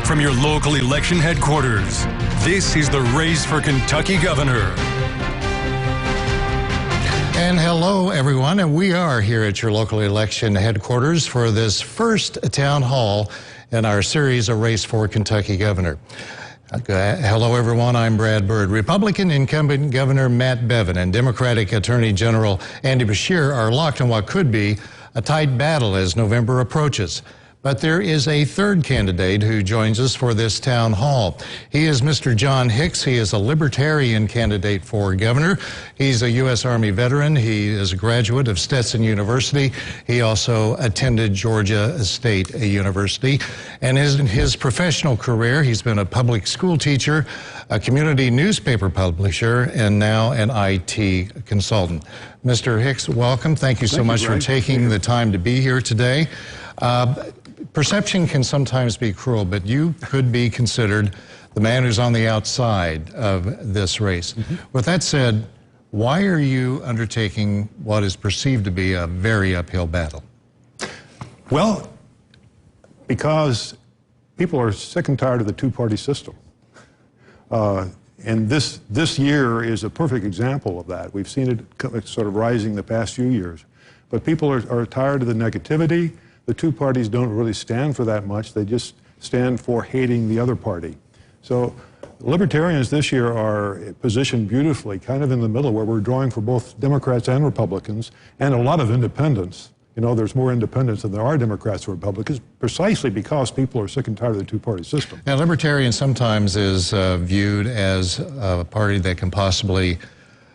from your local election headquarters. This is the race for Kentucky governor. And hello, everyone, and we are here at your local election headquarters for this first town hall in our series, A Race for Kentucky Governor. Hello, everyone. I'm Brad Byrd. Republican incumbent Governor Matt Bevin and Democratic Attorney General Andy Beshear are locked in what could be a tight battle as November approaches. But there is a third candidate who joins us for this town hall. He is Mr. John Hicks. He is a libertarian candidate for governor. He's a U.S. Army veteran. He is a graduate of Stetson University. He also attended Georgia State University. And in his professional career, he's been a public school teacher, a community newspaper publisher, and now an IT consultant. Mr. Hicks, welcome. Thank you so much for taking the time to be here today. Perception can sometimes be cruel, but you could be considered the man who's on the outside of this race. With that said, why are you undertaking what is perceived to be a very uphill battle? Well, because people are sick and tired of the two-party system. And this year is a perfect example of that. We've seen it sort of rising the past few years. But people are tired of the negativity. The two parties don't really stand for that much. They just stand for hating the other party. So libertarians this year are positioned beautifully, kind of in the middle, where we're drawing for both Democrats and Republicans, and a lot of independents. You know, there's more independents than there are Democrats or Republicans, precisely because people are sick and tired of the two-party system. Now, libertarian sometimes is viewed as a party that can possibly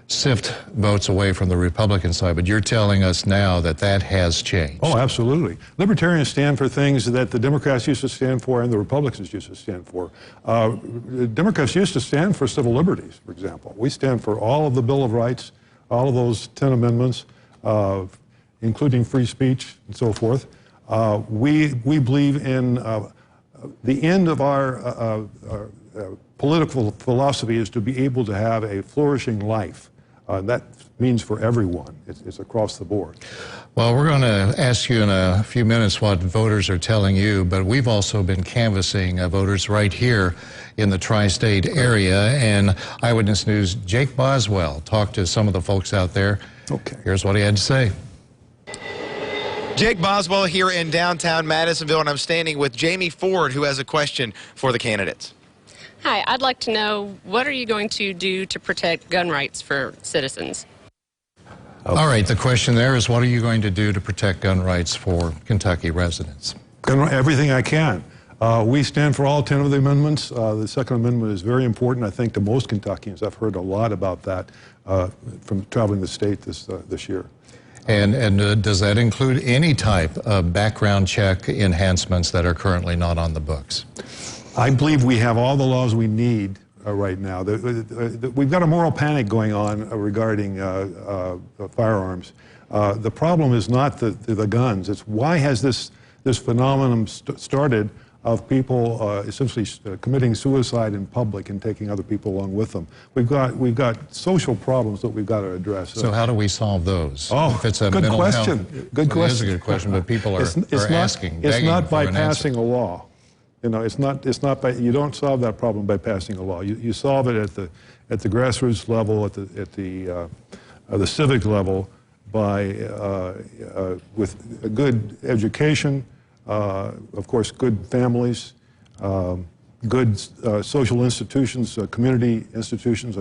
sift votes away from the Republican side, but you're telling us now that that has changed. Oh, absolutely. Libertarians stand for things that the Democrats used to stand for and the Republicans used to stand for. Democrats used to stand for civil liberties, for example. We stand for all of the Bill of Rights, all of those 10 amendments, including free speech and so forth. We believe in the end of our political philosophy is to be able to have a flourishing life. That means for everyone. It's across the board. Well, we're going to ask you in a few minutes what voters are telling you, but we've also been canvassing voters right here in the tri-state area. And Eyewitness News' Jake Boswell talked to some of the folks out there. Okay. Here's what he had to say. Jake Boswell here in downtown Madisonville, and I'm standing with Jamie Ford, who has a question for the candidates. Hi, I'd like to know, what are you going to do to protect gun rights for citizens? All right, the question there is, what are you going to do to protect gun rights for Kentucky residents? Everything I can. We stand for all 10 of the amendments. The Second Amendment is very important, I think, to most Kentuckians. I've heard a lot about that from traveling the state this year. And does that include any type of background check enhancements that are currently not on the books? I believe we have all the laws we need right now. We've got a moral panic going on regarding firearms. The problem is not the guns. It's why has this phenomenon started of people essentially committing suicide in public and taking other people along with them. We've got social problems that we've got to address. So how do we solve those? Oh, if it's a good mental question. Health, good question. It is a good question, but people are asking. It's not by an passing answer. a law. You know, it's not by, you don't solve that problem by passing a law. You solve it at the grassroots level, at the civic level, by with a good education, of course, good families, good social institutions, community institutions,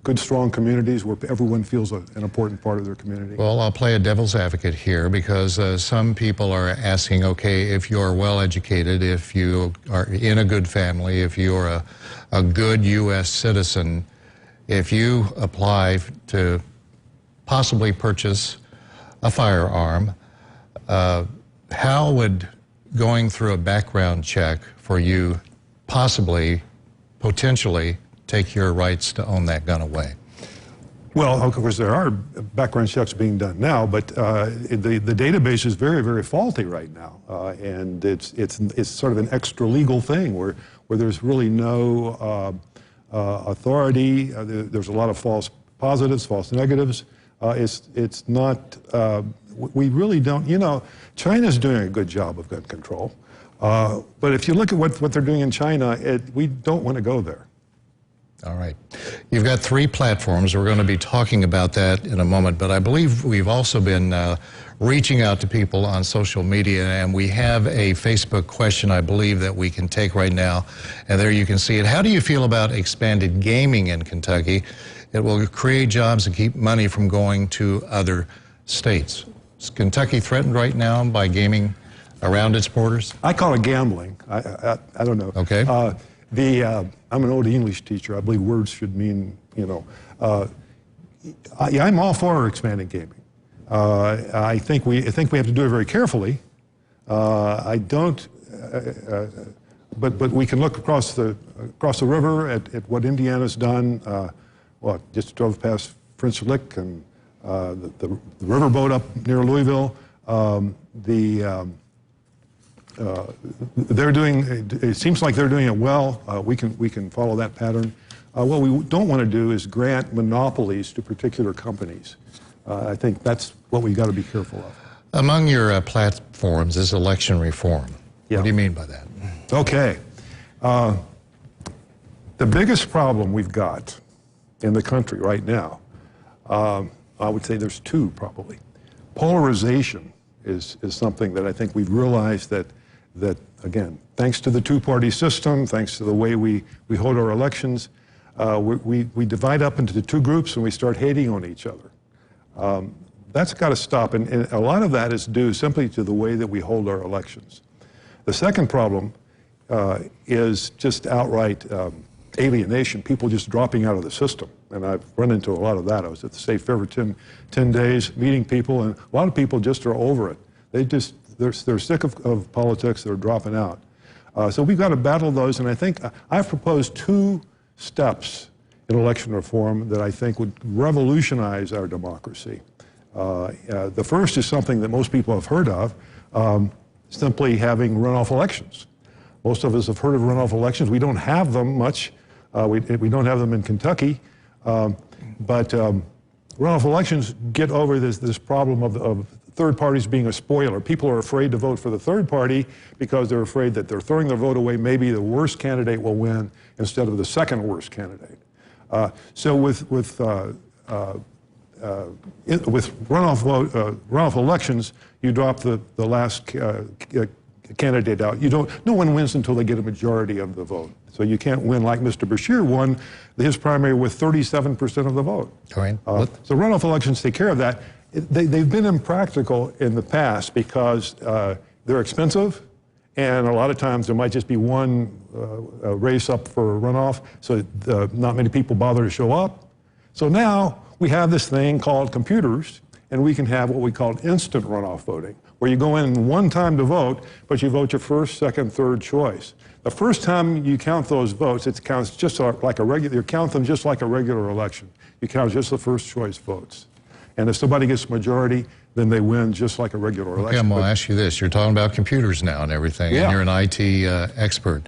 good strong communities where everyone feels an important part of their community. Well, I'll play a devil's advocate here because some people are asking, okay, if you're well educated, if you are in a good family, if you're a good U.S. citizen, if you apply to possibly purchase a firearm, how would going through a background check for you possibly, potentially, take your rights to own that gun away? Well, of course, there are background checks being done now, but the database is very, very faulty right now, and it's sort of an extra legal thing where there's really no authority. There's a lot of false positives, false negatives. It's not. We really don't. You know, China's doing a good job of gun control. But if you look at what they're doing in China, we don't want to go there. All right. You've got 3 platforms. We're going to be talking about that in a moment, but I believe we've also been reaching out to people on social media, and we have a Facebook question, I believe, that we can take right now, and there you can see it. How do you feel about expanded gaming in Kentucky? It will create jobs and keep money from going to other states. Is Kentucky threatened right now by gaming around its borders? I call it gambling. I don't know. Okay. I'm an old English teacher. I believe words should mean, you know. I'm all for expanding gaming. I think we have to do it very carefully. I don't, but we can look across the river at what Indiana's done. Just drove past French Lick and the riverboat up near Louisville. They're doing. It seems like they're doing it well. We can follow that pattern. What we don't want to do is grant monopolies to particular companies. I think that's what we've got to be careful of. Among your platforms is election reform. Yeah. What do you mean by that? Okay. The biggest problem we've got in the country right now, I would say there's 2 probably. Polarization is something that I think we've realized that again, thanks to the 2-party system, thanks to the way we hold our elections, we divide up into 2 groups and we start hating on each other. That's got to stop, and a lot of that is due simply to the way that we hold our elections. The second problem is just outright alienation, people just dropping out of the system, and I've run into a lot of that. I was at the State Fair for 10 days meeting people, and a lot of people just are over it. They're sick of politics, they're dropping out. So we've got to battle those, and I think I've proposed 2 steps in election reform that I think would revolutionize our democracy. The first is something that most people have heard of, simply having runoff elections. Most of us have heard of runoff elections. We don't have them much. We don't have them in Kentucky. But runoff elections get over this problem of third parties being a spoiler. People are afraid to vote for the third party because they're afraid that they're throwing their vote away. Maybe the worst candidate will win instead of the second worst candidate. So with runoff elections, you drop the last candidate out. No one wins until they get a majority of the vote. So you can't win like Mr. Beshear won his primary with 37% of the vote. Right. So runoff elections take care of that. They've been impractical in the past because they're expensive, and a lot of times there might just be one race up for a runoff, so not many people bother to show up. So now we have this thing called computers, and we can have what we call instant runoff voting, where you go in one time to vote, but you vote your first, second, third choice. The first time you count those votes, it counts just like a regular. You count them just like a regular election. You count just the first choice votes, and if somebody gets a majority, then they win just like a regular election. Okay, I'm going to ask you this. You're talking about computers now and everything, yeah. And you're an IT expert.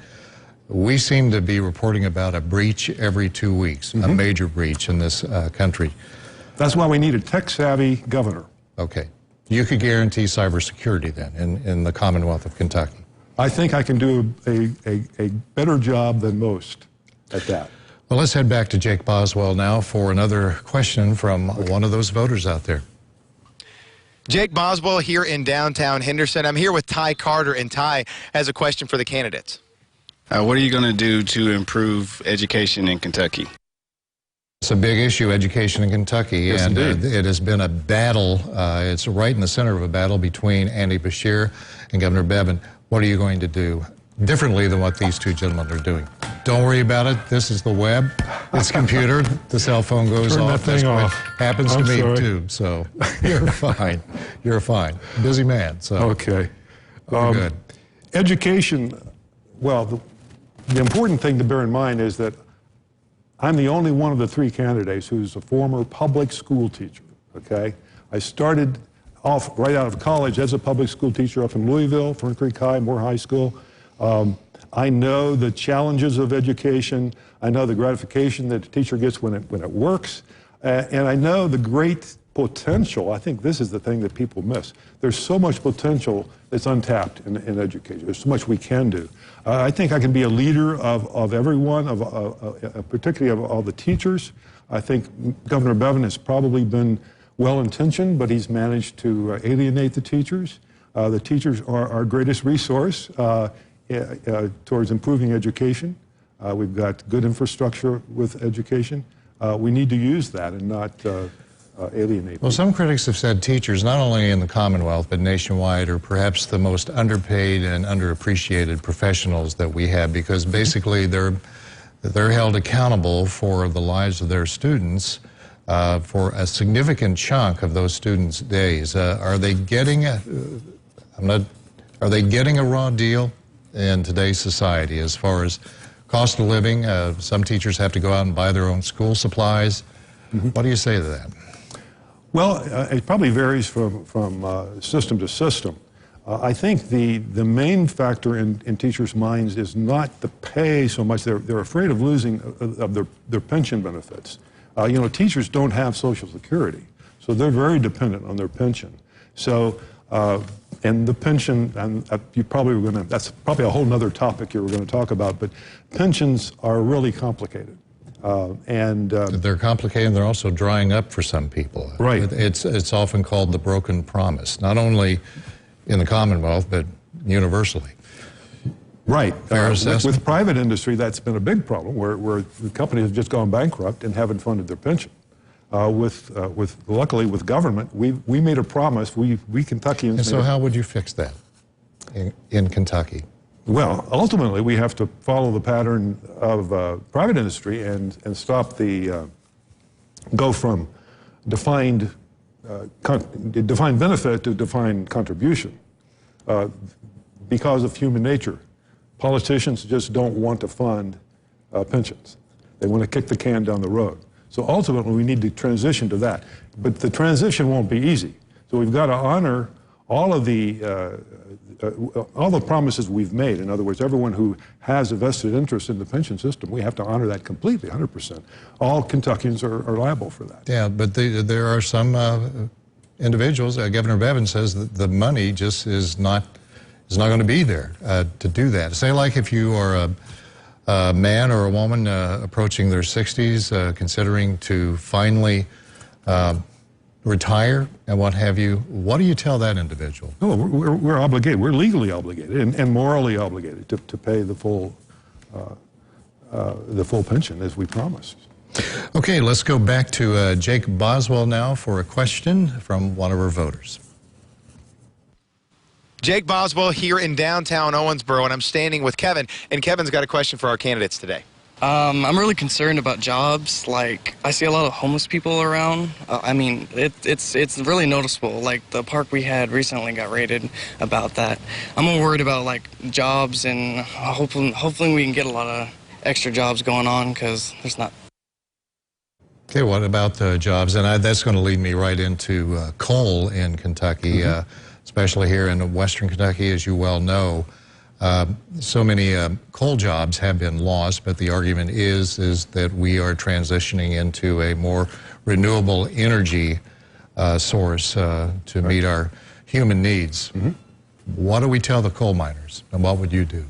We seem to be reporting about a breach every 2 weeks, a major breach in this country. That's why we need a tech-savvy governor. Okay. You could guarantee cybersecurity then in the Commonwealth of Kentucky. I think I can do a better job than most at that. Well, let's head back to Jake Boswell now for another question from one of those voters out there. Jake Boswell here in downtown Henderson. I'm here with Ty Carter, and Ty has a question for the candidates. What are you going to do to improve education in Kentucky? It's a big issue, education in Kentucky, yes, and indeed. It has been a battle. It's right in the center of a battle between Andy Beshear and Governor Bevin. What are you going to do differently than what these 2 gentlemen are doing? Don't worry about it. This is the web. It's computer. The cell phone goes Turn off. that thing off. Happens to I'm me sorry. too. So you're fine. You're fine. Busy man. So Okay. good. Education. Well, the important thing to bear in mind is that I'm the only one of the 3 candidates who's a former public school teacher. Okay. I started off right out of college as a public school teacher up in Louisville, Fern Creek High, Moore High School. I know the challenges of education. I know the gratification that the teacher gets when it works. And I know the great potential. I think this is the thing that people miss. There's so much potential that's untapped in education. There's so much we can do. I think I can be a leader of everyone, particularly of all the teachers. I think Governor Bevin has probably been well-intentioned, but he's managed to alienate the teachers. The teachers are our greatest resource towards improving education. We've got good infrastructure with education. We need to use that and not alienate Well, people. some critics have said teachers, not only in the Commonwealth, but nationwide, are perhaps the most underpaid and underappreciated professionals that we have, because basically they're held accountable for the lives of their students for a significant chunk of those students' days. Are they getting a raw deal in today's society as far as cost of living? Some teachers have to go out and buy their own school supplies. What do you say to that? Well, it probably varies from system to system. I think the main factor in teachers' minds is not the pay so much. They're afraid of losing their pension benefits. You know, teachers don't have Social Security, so they're very dependent on their pension. So, and the pension, and you probably were going to, that's probably a whole other topic you were going to talk about, but pensions are really complicated. They're complicated, and they're also drying up for some people. Right. It's often called the broken promise, not only in the Commonwealth, but universally. Right. Fair assessment? With private industry, that's been a big problem, where the companies have just gone bankrupt and haven't funded their pension. Luckily, with government, we made a promise. We Kentuckians. And so how would you fix that in Kentucky? Well, ultimately, we have to follow the pattern of private industry and stop go from defined benefit to defined contribution because of human nature. Politicians just don't want to fund pensions. They want to kick the can down the road. So ultimately, we need to transition to that. But the transition won't be easy. So we've got to honor all of the promises we've made. In other words, everyone who has a vested interest in the pension system, we have to honor that completely, 100%. All Kentuckians are liable for that. Yeah, but there are some individuals, Governor Bevin says that the money just is not going to be there to do that. Say like if you are a man or a woman approaching their 60s, considering to finally retire and what have you, what do you tell that individual? Oh, we're obligated. We're legally obligated and morally obligated to pay the full pension as we promised. Okay, let's go back to Jake Boswell now for a question from one of our voters. Jake Boswell here in downtown Owensboro, and I'm standing with Kevin. And Kevin's got a question for our candidates today. I'm really concerned about jobs. Like, I see a lot of homeless people around. I mean, it's really noticeable. Like, the park we had recently got raided about that. I'm more worried about, like, jobs, and hopefully we can get a lot of extra jobs going on, because there's not. Okay, what about jobs? And that's going to lead me right into coal in Kentucky, especially here in western Kentucky, as you well know. So many coal jobs have been lost, but the argument is that we are transitioning into a more renewable energy source to meet our human needs. What do we tell the coal miners, and what would you do?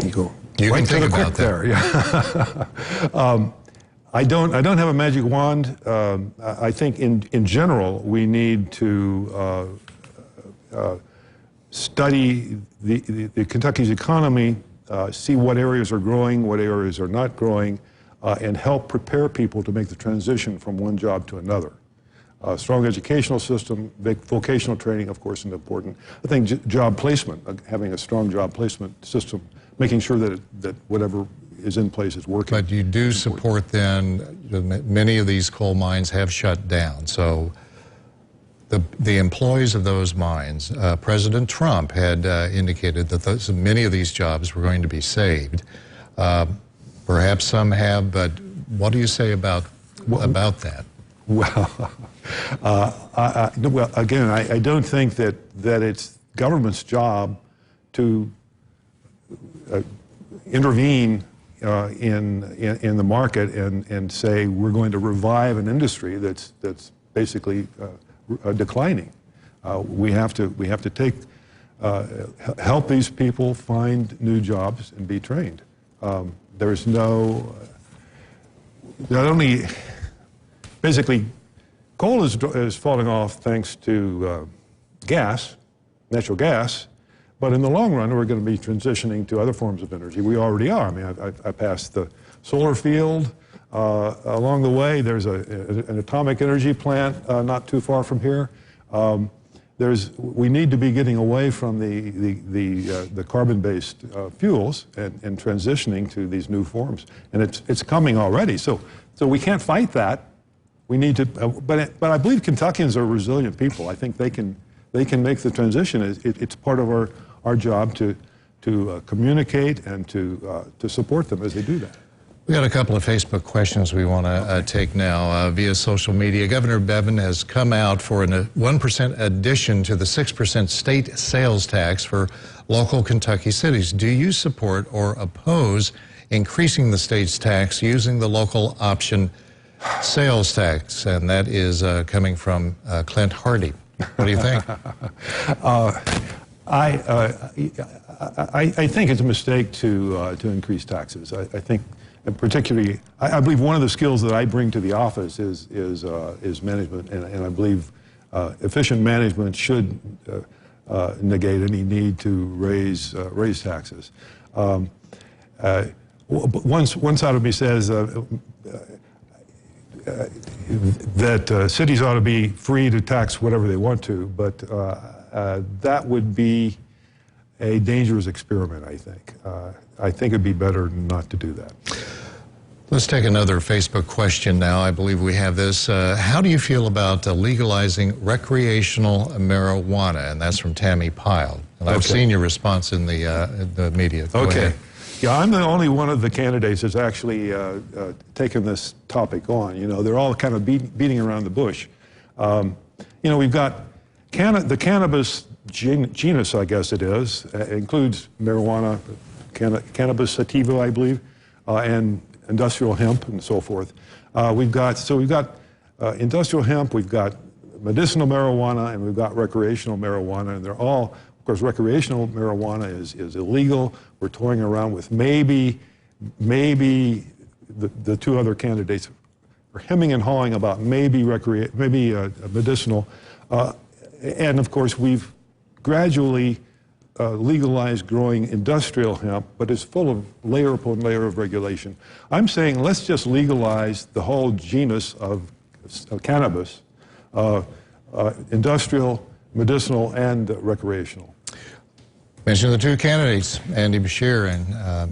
You go. You right can think to the about quick that. there. Yeah. I don't have a magic wand. I think in general we need to study the Kentucky's economy, see what areas are growing, what areas are not growing, and help prepare people to make the transition from one job to another. Strong educational system, vocational training, of course, is important. I think job placement, having a strong job placement system, making sure that whatever is in place is working. But you do support then, many of these coal mines have shut down, so the employees of those mines, President Trump had indicated that many of these jobs were going to be saved. Perhaps some have, but what do you say about that? Well, again, I don't think that it's government's job to intervene in the market and say we're going to revive an industry that's basically declining. We have to take help these people find new jobs and be trained. There's no not only basically coal is falling off thanks to natural gas. But in the long run, we're going to be transitioning to other forms of energy. We already are. I mean, I passed the solar field. Along the way, there's an atomic energy plant not too far from here. We need to be getting away from the carbon-based fuels and transitioning to these new forms. And it's coming already. So we can't fight that. We need to. But I believe Kentuckians are resilient people. I think they can make the transition. It's part of our job to communicate and to support them as they do that. We got a couple of Facebook questions we want to take now via social media. Governor Bevin has come out for a 1% addition to the 6% state sales tax for local Kentucky cities. Do you support or oppose increasing the state's tax using the local option sales tax? And that is coming from Clint Hardy. What do you think? I think it's a mistake to increase taxes. I think, and particularly, I believe one of the skills that I bring to the office is management, and I believe efficient management should negate any need to raise taxes. One side of me says that cities ought to be free to tax whatever they want to, but that would be a dangerous experiment, I think. I think it'd be better not to do that. Let's take another Facebook question now. I believe we have this. How do you feel about legalizing recreational marijuana? And that's from Tammy Pyle. And I've seen your response in the media. Go ahead. Yeah, I'm the only one of the candidates that's actually taken this topic on. You know, they're all kind of beating around the bush. You know, we've got the cannabis genus, I guess it is, includes marijuana, cannabis sativa, I believe, and industrial hemp and so forth. We've got industrial hemp, we've got medicinal marijuana, and we've got recreational marijuana, and they're all, of course, recreational marijuana is illegal. We're toying around with maybe the two other candidates are hemming and hawing about maybe medicinal, and of course we've gradually legalized growing industrial hemp, but it's full of layer upon layer of regulation. I'm saying let's just legalize the whole genus of cannabis, industrial, medicinal, and recreational. Mention the two candidates, Andy Beshear and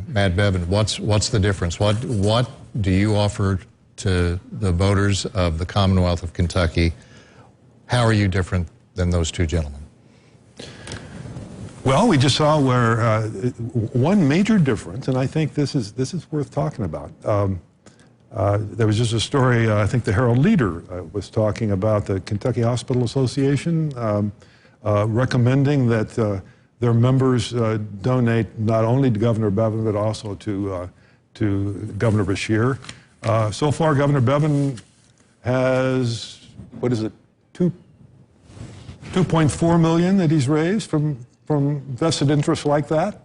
Matt Bevin. What's the difference? What do you offer to the voters of the Commonwealth of Kentucky? How are you different than those two gentlemen? Well, we just saw where one major difference, and I think this is worth talking about. There was just a story, I think the Herald Leader was talking about the Kentucky Hospital Association recommending that their members donate not only to Governor Bevin, but also to Governor Beshear. So far, Governor Bevin has, what is it, $2.4 million that he's raised from vested interests like that.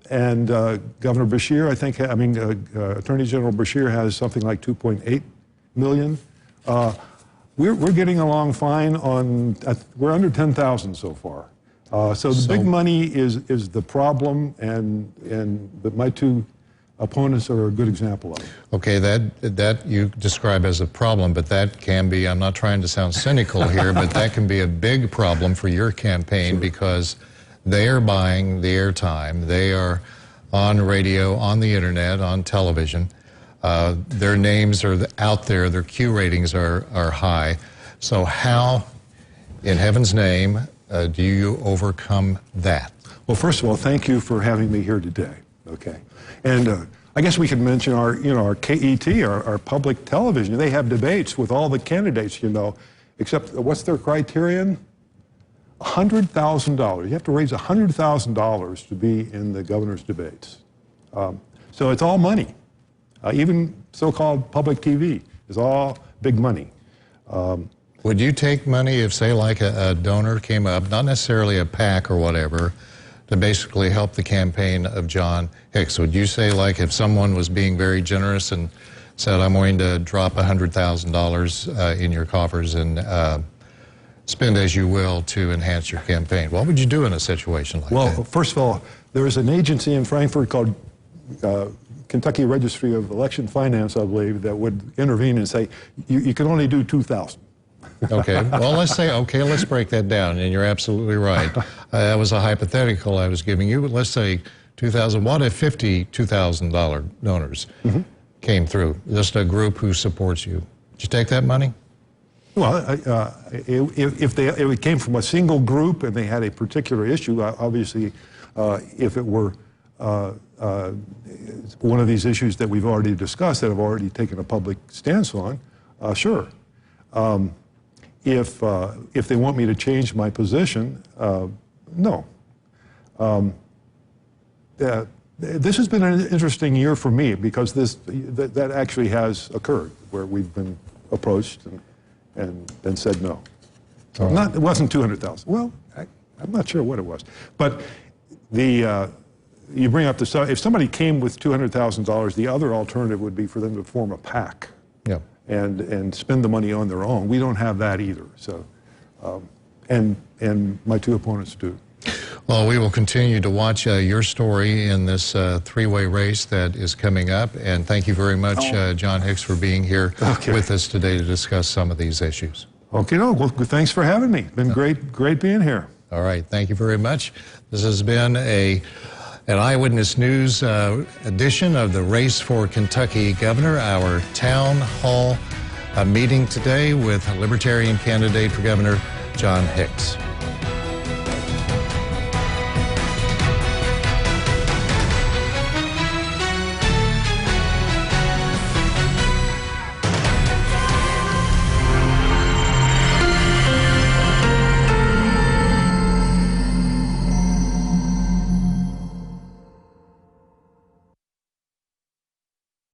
And Governor Beshear, Attorney General Beshear has something like $2.8 million. We're getting along fine we're under 10,000 so far. So the big money is the problem, but my two opponents are a good example of it. Okay, that you describe as a problem, but that can be, I'm not trying to sound cynical here, but that can be a big problem for your campaign because they are buying the airtime. They are on radio, on the internet, on television. Their names are out there. Their Q ratings are high. So how, in heaven's name, do you overcome that? Well, first of all, thank you for having me here today. Okay, and I guess we could mention our KET, our public television. They have debates with all the candidates, except what's their criterion? $100,000. You have to raise $100,000 to be in the governor's debates. So it's all money. Even so-called public TV is all big money. Would you take money if, say, like a donor came up, not necessarily a PAC or whatever, to basically help the campaign of John Hicks? Would you say, like, if someone was being very generous and said, I'm going to drop $100,000 in your coffers and spend as you will to enhance your campaign, what would you do in a situation like that? Well, first of all, there is an agency in Frankfurt called Kentucky Registry of Election Finance, I believe, that would intervene and say, you can only do 2,000. Okay, well, let's break that down, and you're absolutely right. That was a hypothetical I was giving you, but let's say 2,000. What if $52,000 donors came through, just a group who supports you? Would you take that money? Well, if it came from a single group and they had a particular issue, obviously, if it were one of these issues that we've already discussed, that have already taken a public stance on, sure. If they want me to change my position, no. This has been an interesting year for me because that actually has occurred, where we've been approached and then said no. So it wasn't 200,000. Well, I'm not sure what it was, but you bring up if somebody came with $200,000, the other alternative would be for them to form a PAC. Yeah. And spend the money on their own. We don't have that either. So, and my two opponents do. Well, we will continue to watch your story in this three-way race that is coming up. And thank you very much, John Hicks, for being here with us today to discuss some of these issues. Okay, well, thanks for having me. Been great being here. All right, thank you very much. This has been an Eyewitness News edition of the Race for Kentucky Governor, our town hall meeting today with Libertarian candidate for Governor John Hicks.